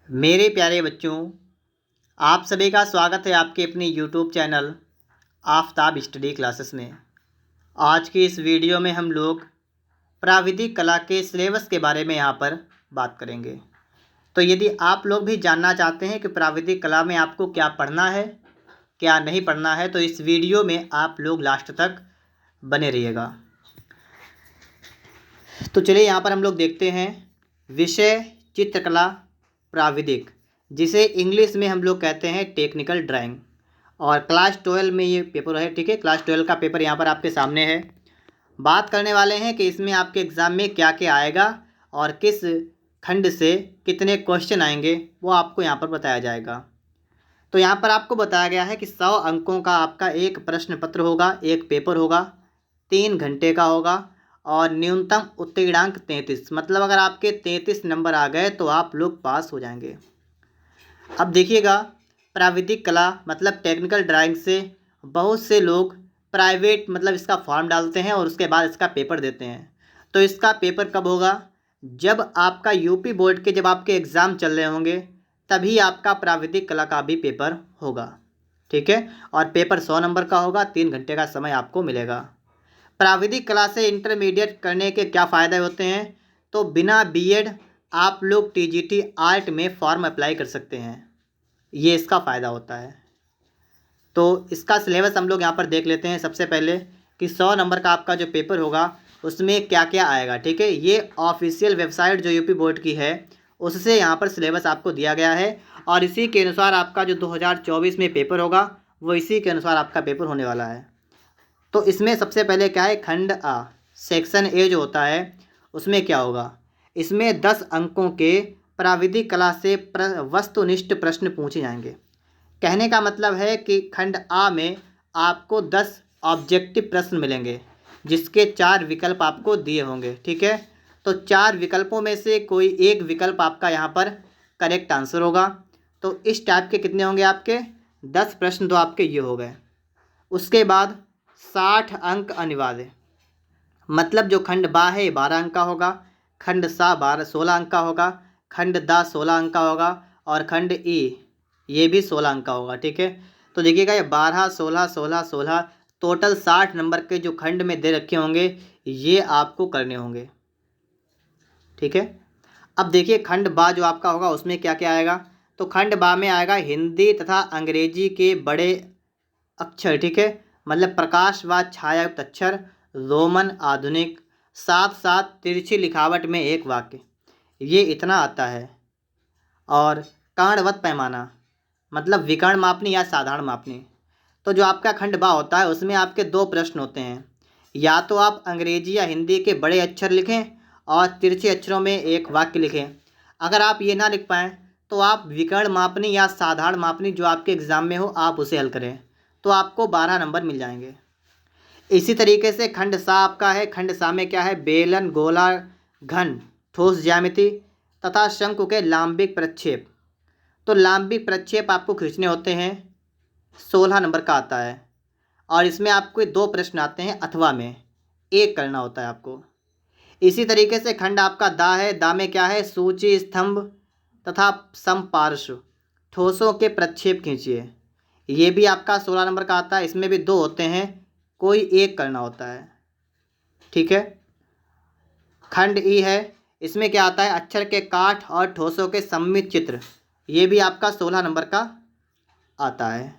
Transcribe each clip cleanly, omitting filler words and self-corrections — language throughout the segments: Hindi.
मेरे प्यारे बच्चों, आप सभी का स्वागत है आपके अपने YouTube channel Aftab study classes में। आज की इस वीडियो में हम लोग प्राविधिक कला के सिलेबस के बारे में यहाँ पर बात करेंगे। तो यदि आप लोग भी जानना चाहते हैं कि प्राविधिक कला में आपको क्या पढ़ना है, क्या नहीं पढ़ना है, तो इस वीडियो में आप लोग लास्ट तक बने रहिएगा। तो चलिए यहाँ पर हम लोग देखते हैं विषय चित्रकला प्राविधिक, जिसे इंग्लिश में हम लोग कहते हैं टेक्निकल ड्राइंग। और क्लास 12 में ये पेपर है। ठीक है, क्लास 12 का पेपर यहाँ पर आपके सामने है। बात करने वाले हैं कि इसमें आपके एग्ज़ाम में क्या क्या आएगा और किस खंड से कितने क्वेश्चन आएंगे, वो आपको यहाँ पर बताया जाएगा। तो यहाँ पर आपको बताया गया है कि 100 अंकों का आपका एक प्रश्न पत्र होगा, एक पेपर होगा, 3 घंटे का होगा और न्यूनतम उत्तीर्णांक 33। मतलब अगर आपके 33 नंबर आ गए तो आप लोग पास हो जाएंगे। अब देखिएगा, प्राविधिक कला मतलब टेक्निकल ड्राइंग से बहुत से लोग प्राइवेट मतलब इसका फॉर्म डालते हैं और उसके बाद इसका पेपर देते हैं। तो इसका पेपर कब होगा? जब आपका यूपी बोर्ड के जब आपके एग्ज़ाम चल रहे होंगे तभी आपका प्राविधिक कला का भी पेपर होगा। ठीक है, और पेपर 100 नंबर का होगा, 3 घंटे का समय आपको मिलेगा। प्राविधिक कला से इंटरमीडिएट करने के क्या फ़ायदे होते हैं? तो बिना बीएड आप लोग टीजीटी आर्ट में फॉर्म अप्लाई कर सकते हैं, ये इसका फ़ायदा होता है। तो इसका सिलेबस हम लोग यहाँ पर देख लेते हैं। सबसे पहले कि 100 नंबर का आपका जो पेपर होगा उसमें क्या क्या आएगा। ठीक है, ये ऑफिशियल वेबसाइट जो यूपी बोर्ड की है उससे यहाँ पर सिलेबस आपको दिया गया है और इसी के अनुसार आपका जो 2024 में पेपर होगा वो इसी के अनुसार आपका पेपर होने वाला है। तो इसमें सबसे पहले क्या है, खंड आ सेक्शन ए जो होता है उसमें क्या होगा, इसमें 10 अंकों के प्राविधिक कला से वस्तुनिष्ठ प्रश्न पूछे जाएंगे। कहने का मतलब है कि खंड आ में आपको 10 ऑब्जेक्टिव प्रश्न मिलेंगे जिसके 4 विकल्प आपको दिए होंगे। ठीक है, तो 4 विकल्पों में से कोई एक विकल्प आपका यहाँ पर करेक्ट आंसर होगा। तो इस टाइप के कितने होंगे आपके 10 प्रश्न, तो आपके ये हो गए। उसके बाद 60 अंक अनिवार्य, मतलब जो खंड बा है 12 अंक का होगा, खंड सा 16 अंक का होगा, खंड दा 16 अंक का होगा और खंड ई ये भी 16 अंक का होगा। ठीक है, तो देखिएगा ये 12, 16, 16, 16 टोटल 60 नंबर के जो खंड में दे रखे होंगे ये आपको करने होंगे। ठीक है, अब देखिए खंड बा जो आपका होगा उसमें क्या क्या आएगा। तो खंड बा में आएगा हिंदी तथा अंग्रेजी के बड़े अक्षर। ठीक है, मतलब प्रकाश व छायायुक्त अक्षर, रोमन आधुनिक, साथ साथ तिरछी लिखावट में एक वाक्य, ये इतना आता है। और कर्णवत पैमाना मतलब विकर्ण मापनी या साधारण मापनी। तो जो आपका खंड बा होता है उसमें आपके 2 प्रश्न होते हैं, या तो आप अंग्रेजी या हिंदी के बड़े अक्षर लिखें और तिरछे अक्षरों में एक वाक्य लिखें। अगर आप ये ना लिख पाएँ तो आप विकर्ण मापनी या साधारण मापनी जो आपके एग्ज़ाम में हो आप उसे हल करें, तो आपको 12 नंबर मिल जाएंगे। इसी तरीके से खंड सा आपका है। खंड सा में क्या है, बेलन, गोला, घन, ठोस ज्यामिति तथा शंकु के लांबिक प्रक्षेप। तो लांबिक प्रक्षेप आपको खींचने होते हैं, 16 नंबर का आता है और इसमें आपको 2 प्रश्न आते हैं, अथवा में एक करना होता है आपको। इसी तरीके से खंड आपका दा है। दा में क्या है, सूची, स्तंभ तथा समपार्श्व ठोसों के प्रक्षेप खींचिए, ये भी आपका 16 नंबर का आता है। इसमें भी 2 होते हैं, कोई एक करना होता है। ठीक है, खंड ई है। इसमें क्या आता है, अक्षर के काठ और ठोसों के सम्मिलित चित्र, ये भी आपका 16 नंबर का आता है।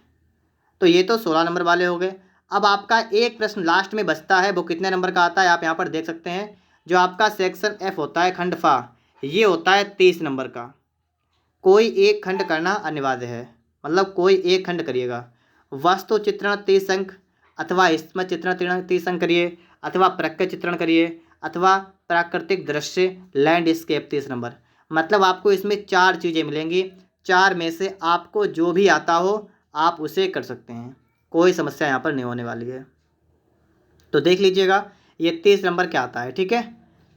तो ये तो 16 नंबर वाले हो गए। अब आपका एक प्रश्न लास्ट में बचता है, वो कितने नंबर का आता है आप यहाँ पर देख सकते हैं। जो आपका सेक्शन एफ होता है, खंड फा, ये होता है 30 नंबर का। कोई एक खंड करना अनिवार्य है, मतलब कोई एक खंड करिएगा। वस्तु चित्रण 30 अंक, अथवा स्मृत चित्रण 30 अंक करिए, अथवा प्रकृति चित्रण करिए, अथवा प्राकृतिक दृश्य लैंडस्केप 30 नंबर। मतलब आपको इसमें 4 चीज़ें मिलेंगी, 4 में से आपको जो भी आता हो आप उसे कर सकते हैं, कोई समस्या यहाँ पर नहीं होने वाली है। तो देख लीजिएगा ये 30 नंबर क्या आता है। ठीक है,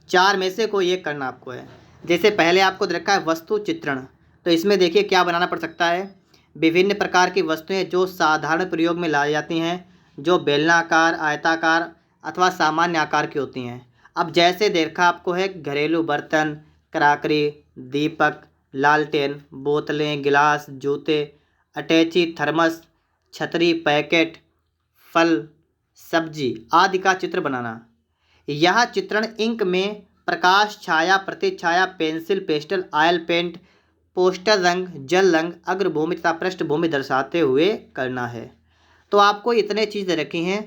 4 में से कोई एक करना आपको है। जैसे पहले आपको दे रखा है वस्तु चित्रण, तो इसमें देखिए क्या बनाना पड़ सकता है, विभिन्न प्रकार की वस्तुएं जो साधारण प्रयोग में लाई जाती हैं, जो बेलनाकार, आयताकार अथवा सामान्य आकार की होती हैं। अब जैसे देखा आपको है घरेलू बर्तन, कराकरी, दीपक, लालटेन, बोतलें, गिलास, जूते, अटैची, थर्मस, छतरी, पैकेट, फल, सब्जी आदि का चित्र बनाना। यह चित्रण इंक में प्रकाश, छाया, प्रतिछाया, pencil, pastel, oil paint, poster रंग, जल रंग, अग्रभूमि तथा पृष्ठभूमि दर्शाते हुए करना है। तो आपको इतने चीज़ें रखी हैं,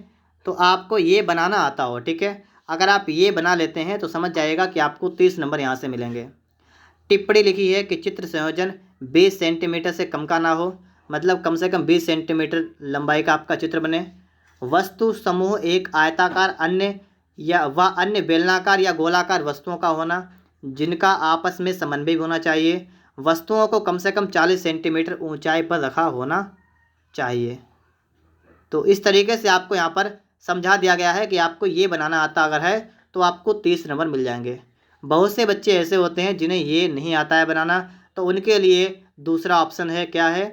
तो आपको ये बनाना आता हो, ठीक है। अगर आप ये बना लेते हैं तो समझ जाएगा कि आपको 30 नंबर यहाँ से मिलेंगे। टिप्पणी लिखी है कि चित्र संयोजन 20 सेंटीमीटर से कम का ना हो, मतलब कम से कम 20 सेंटीमीटर लंबाई का आपका चित्र बने। वस्तु समूह एक आयताकार अन्य बेलनाकार या गोलाकार वस्तुओं का होना, जिनका आपस में समन्वय होना चाहिए। वस्तुओं को कम से कम 40 सेंटीमीटर ऊंचाई पर रखा होना चाहिए। तो इस तरीके से आपको यहाँ पर समझा दिया गया है कि आपको ये बनाना आता अगर है तो आपको 30 नंबर मिल जाएंगे। बहुत से बच्चे ऐसे होते हैं जिन्हें ये नहीं आता है बनाना, तो उनके लिए दूसरा ऑप्शन है, क्या है,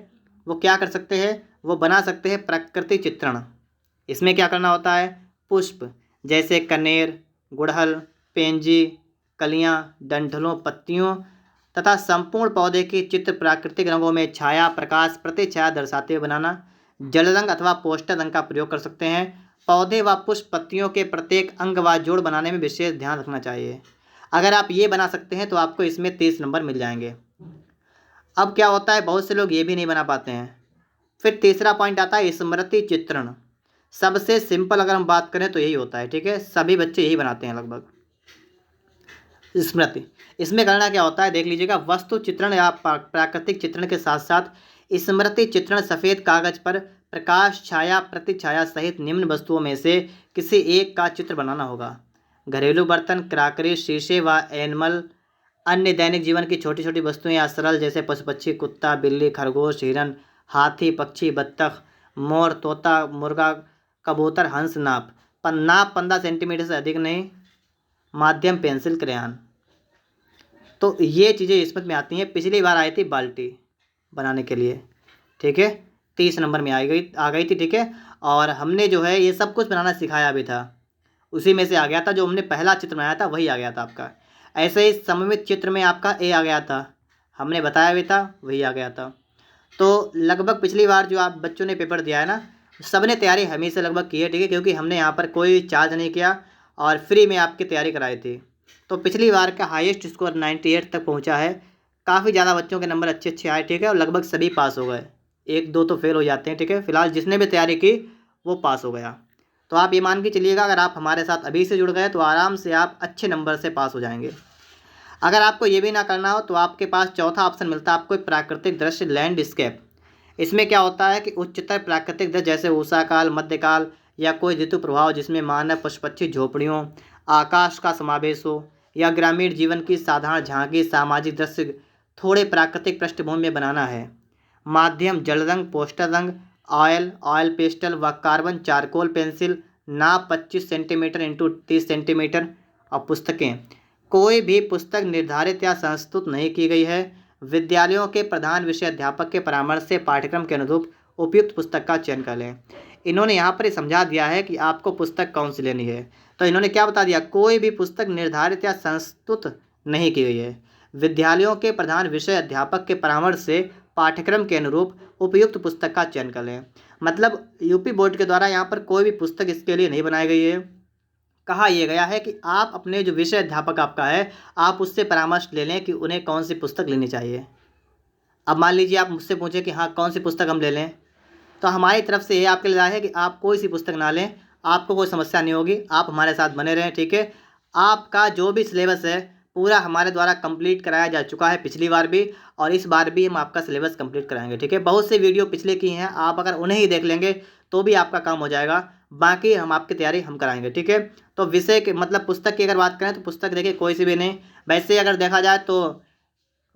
वो क्या कर सकते हैं, वो बना सकते हैं प्रकृति चित्रण। इसमें क्या करना होता है, पुष्प जैसे कनेर, गुड़हल, पेंजी, कलियां, डंठलों, पत्तियों तथा संपूर्ण पौधे के चित्र प्राकृतिक रंगों में छाया, प्रकाश, प्रतिछाया दर्शाते हुए बनाना। जल रंग अथवा पोस्टर रंग का प्रयोग कर सकते हैं। पौधे व पुष्प पत्तियों के प्रत्येक अंग व जोड़ बनाने में विशेष ध्यान रखना चाहिए। अगर आप ये बना सकते हैं तो आपको इसमें 30 नंबर मिल जाएंगे। अब क्या होता है, बहुत से लोग ये भी नहीं बना पाते हैं। फिर तीसरा पॉइंट आता है स्मृति चित्रण। सबसे सिंपल अगर हम बात करें तो यही होता है, ठीक है, सभी बच्चे यही बनाते हैं लगभग। स्मृति, इसमें करना क्या होता है, देख लीजिएगा। वस्तु चित्रण या प्राकृतिक चित्रण के साथ साथ स्मृति चित्रण सफ़ेद कागज पर प्रकाश, छाया, प्रतिछाया सहित निम्न वस्तुओं में से किसी एक का चित्र बनाना होगा। घरेलू बर्तन, क्राकरी, शीशे व एनिमल, अन्य दैनिक जीवन की छोटी छोटी वस्तुएं या सरल जैसे पशु पक्षी, कुत्ता, बिल्ली, खरगोश, हिरन, हाथी, पक्षी, बत्तख, मोर, तोता, मुर्गा, कबूतर, हंस। नाप 15 सेंटीमीटर से अधिक नहीं। माध्यम पेंसिल, क्रेयॉन। तो ये चीज़ें इसमें में आती हैं। पिछली बार आई थी बाल्टी बनाने के लिए, ठीक है, 30 नंबर में आ गई थी, ठीक है। और हमने जो है ये सब कुछ बनाना सिखाया भी था, उसी में से आ गया था। जो हमने पहला चित्र बनाया था वही आ गया था आपका। ऐसे ही सममित चित्र में आपका ए आ गया था, हमने बताया भी था, वही आ गया था। तो लगभग पिछली बार जो आप बच्चों ने पेपर दिया है ना, सब ने तैयारी हमें से लगभग की है, ठीक है, क्योंकि हमने यहाँ पर कोई चार्ज नहीं किया और फ्री में आपकी तैयारी कराई थी। तो पिछली बार का हाईएस्ट स्कोर 98 तक पहुँचा है। काफ़ी ज़्यादा बच्चों के नंबर अच्छे अच्छे आए, ठीक है, और लगभग सभी पास हो गए। एक दो तो फेल हो जाते हैं, ठीक है। फिलहाल जिसने भी तैयारी की वो पास हो गया। तो आप ये मान के चलिएगा, अगर आप हमारे साथ अभी से जुड़ गए तो आराम से आप अच्छे नंबर से पास हो जाएंगे। अगर आपको ये भी ना करना हो तो आपके पास चौथा ऑप्शन मिलता है आपको, प्राकृतिक दृश्य, लैंडस्केप। इसमें क्या होता है कि उच्चतर प्राकृतिक दृश्य जैसे उषा काल, मध्यकाल या कोई ऋतु प्रभाव जिसमें मानव, पशु पक्षी, झोपड़ियों, आकाश का समावेश हो, या ग्रामीण जीवन की साधारण झांकी, सामाजिक दृश्य थोड़े प्राकृतिक पृष्ठभूमि में बनाना है। माध्यम जल रंग, पोस्टर रंग, ऑयल पेस्टल व कार्बन चारकोल पेंसिल। नाप 25 सेंटीमीटर इंटू 30 सेंटीमीटर। और पुस्तकें, कोई भी पुस्तक निर्धारित या संस्तुत नहीं की गई है। विद्यालयों के प्रधान विषय अध्यापक के परामर्श से पाठ्यक्रम के अनुरूप उपयुक्त पुस्तक का चयन कर लें। इन्होंने यहाँ पर समझा दिया है कि आपको पुस्तक कौन सी लेनी है। तो इन्होंने क्या बता दिया, कोई भी पुस्तक निर्धारित या संस्तुत नहीं की गई है। विद्यालयों के प्रधान विषय अध्यापक के परामर्श से पाठ्यक्रम के अनुरूप उपयुक्त पुस्तक का चयन कर लें। मतलब यूपी बोर्ड के द्वारा यहाँ पर कोई भी पुस्तक इसके लिए नहीं बनाई गई है। कहा यह गया है कि आप अपने जो विषय अध्यापक आपका है, आप उससे परामर्श ले लें कि उन्हें कौन सी पुस्तक लेनी चाहिए। अब मान लीजिए आप मुझसे पूछें कि हाँ कौन सी पुस्तक हम ले लें, तो हमारी तरफ से ये आपके लिए राय है कि आप कोई सी पुस्तक ना लें, आपको कोई समस्या नहीं होगी, आप हमारे साथ बने रहें, ठीक है। आपका जो भी सिलेबस है पूरा हमारे द्वारा कंप्लीट कराया जा चुका है पिछली बार भी, और इस बार भी हम आपका सिलेबस कंप्लीट कराएंगे, ठीक है। बहुत से वीडियो पिछले की हैं, आप अगर उन्हें ही देख लेंगे तो भी आपका काम हो जाएगा। बाकी हम आपकी तैयारी हम कराएंगे, ठीक है। तो विषय के मतलब पुस्तक की अगर बात करें तो पुस्तक देखिए कोई सी भी नहीं। वैसे अगर देखा जाए तो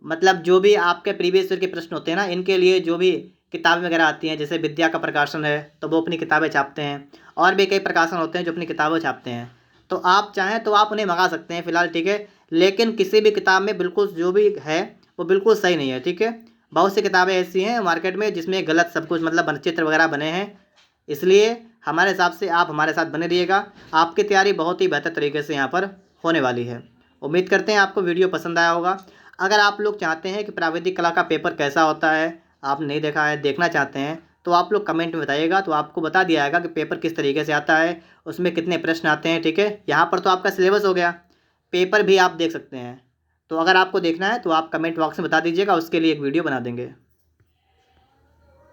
मतलब जो भी आपके प्रीवियस ईयर के प्रश्न होते हैं ना, इनके लिए जो भी किताबें वगैरह आती हैं, जैसे विद्या का प्रकाशन है तो वो अपनी किताबें छापते हैं, और भी कई प्रकाशन होते हैं जो अपनी किताबें छापते हैं। तो आप चाहें तो आप उन्हें मंगा सकते हैं फ़िलहाल, ठीक है। लेकिन किसी भी किताब में बिल्कुल जो भी है वो बिल्कुल सही नहीं है, ठीक है। बहुत सी किताबें ऐसी हैं मार्केट में जिसमें गलत सब कुछ मतलब चित्र वगैरह बने हैं। इसलिए हमारे हिसाब से आप हमारे साथ बने रहिएगा, आपकी तैयारी बहुत ही बेहतर तरीके से यहाँ पर होने वाली है। उम्मीद करते हैं आपको वीडियो पसंद आया होगा। अगर आप लोग चाहते हैं कि प्राविधिक कला का पेपर कैसा होता है, आप नहीं देखा है, देखना चाहते हैं, तो आप लोग कमेंट में बताइएगा, तो आपको बता दिया जाएगा कि पेपर किस तरीके से आता है, उसमें कितने प्रश्न आते हैं। ठीक है, यहाँ पर तो आपका सिलेबस हो गया, पेपर भी आप देख सकते हैं। तो अगर आपको देखना है तो आप कमेंट बॉक्स में बता दीजिएगा, उसके लिए एक वीडियो बना देंगे।